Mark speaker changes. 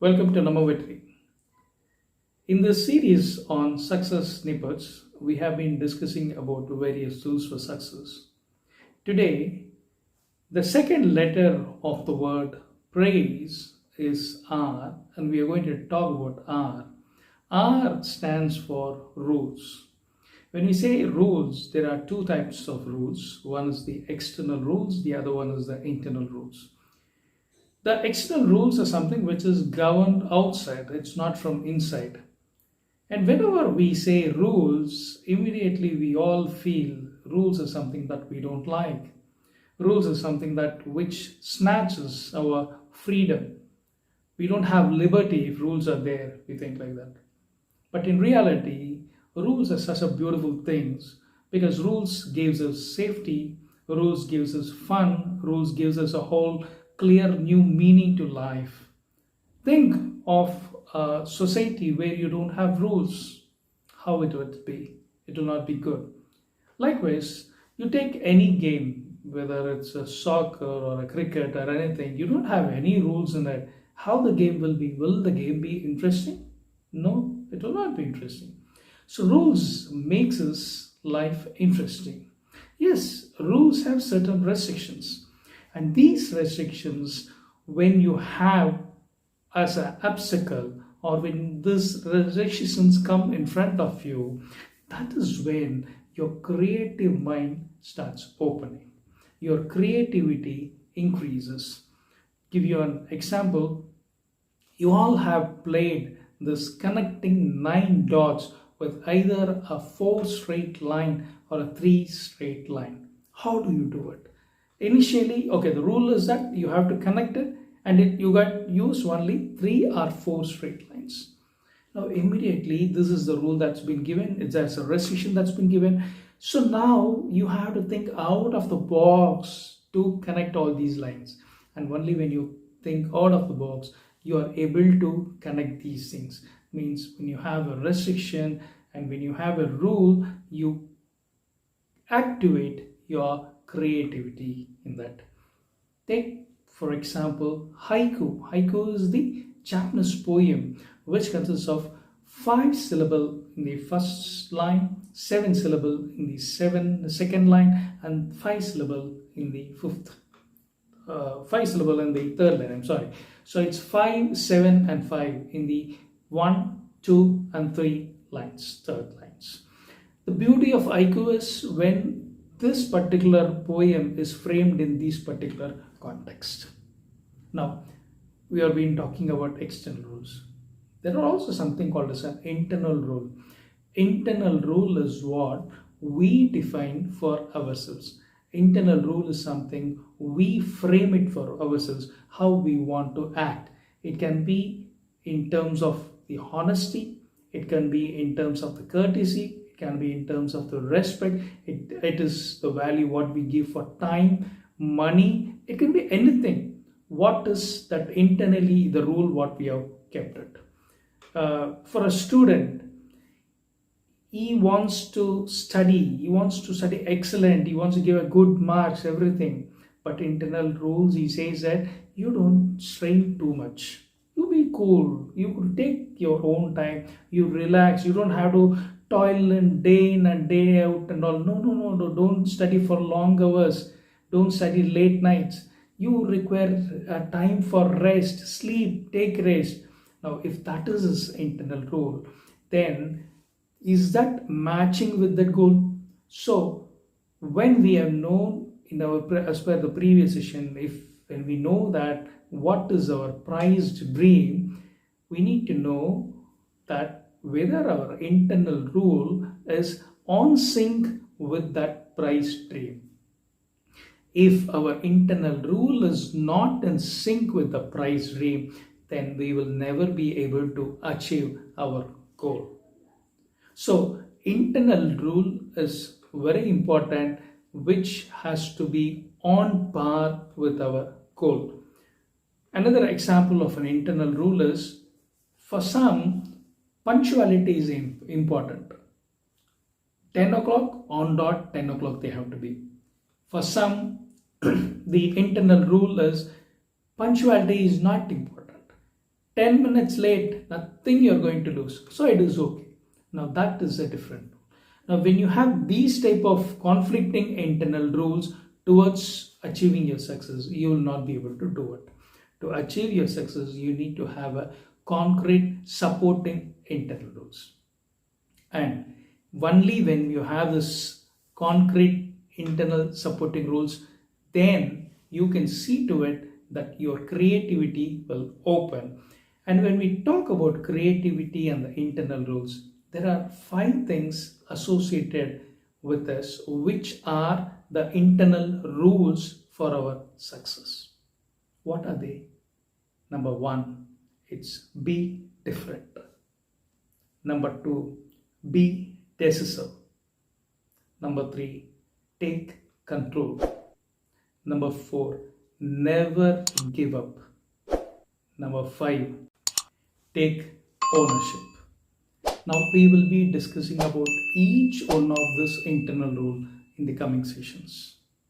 Speaker 1: Welcome to Namavetri. In this series on success snippets, we have been discussing about various tools for success. Today, the second letter of the word praise is R, and we are going to talk about R. R stands for rules. When we say rules, there are two types of rules. One is the external rules, the other one is the internal rules. The external rules are something which is governed outside, it's not from inside. And whenever we say rules, immediately we all feel rules are something that we don't like. Rules are something that which snatches our freedom. We don't have liberty if rules are there, we think like that. But in reality, rules are such a beautiful things because rules gives us safety, rules gives us fun, rules gives us a whole clear new meaning to life. Think of a society where you don't have rules, how it would be. It will not be good. Likewise, you take any game, whether it's a soccer or a cricket or anything, you don't have any rules in it. How the game will be? Will the game be interesting? No, it will not be interesting. So rules makes us life interesting. Yes, rules have certain restrictions, and these restrictions, when you have as an obstacle or when these restrictions come in front of you, that is when your creative mind starts opening. Your creativity increases. Give you an example. You all have played this connecting 9 dots with either a 4 straight line or a 3 straight line. How do you do it? Initially, okay, the rule is that you have to connect it and you got use only 3 or 4 straight lines. Now immediately this is the rule that's been given, there's a restriction that's been given. So now you have to think out of the box to connect all these lines. And only when you think out of the box, you are able to connect these things. Means when you have a restriction and when you have a rule, you activate your creativity in that. Take for example haiku. Haiku is the Japanese poem which consists of 5 syllable in the first line, 7 syllable in the second line, and 5 syllable in the 5 syllable in the third line. I'm sorry. So it's 5, 7, and 5 in the 1, 2, and 3 lines, third lines. The beauty of haiku is when this particular poem is framed in this particular context. Now, we have been talking about external rules. There are also something called as an internal rule. Internal rule is what we define for ourselves. Internal rule is something we frame it for ourselves, how we want to act. It can be in terms of the honesty, it can be in terms of the courtesy, can be in terms of the respect, it is the value what we give for time, money, it can be anything. What is that internally the rule what we have kept it? For a student, he wants to study excellent, he wants to give a good marks, everything. But internal rules, he says that you don't strain too much. You be cool, you could take your own time, you relax, you don't have to toil and day in and day out and all. No, don't study for long hours, don't study late nights. You require time for rest, sleep, take rest. Now if that is his internal rule, then is that matching with that goal? So when we have known in our, as per the previous session, when we know that what is our prized dream, we need to know that whether our internal rule is on sync with that prized dream. If our internal rule is not in sync with the prized dream, then we will never be able to achieve our goal. So internal rule is very important, which has to be on par with our goal. Another example of an internal rule is, for some, punctuality is important. 10 o'clock on dot, 10 o'clock they have to be. For some, the internal rule is punctuality is not important. 10 minutes late, nothing you're going to lose. So it is okay. Now that is a different. Now when you have these type of conflicting internal rules towards achieving your success, you will not be able to do it. To achieve your success, you need to have a concrete supporting internal rules. And only when you have this concrete internal supporting rules, then you can see to it that your creativity will open. And when we talk about creativity and the internal rules, there are 5 things associated with this, which are the internal rules for our success. What are they? Number one, it's be different. Number two, be decisive. Number three, take control. Number four, never give up. Number five, take ownership. Now we will be discussing about each one of this internal rule in the coming sessions.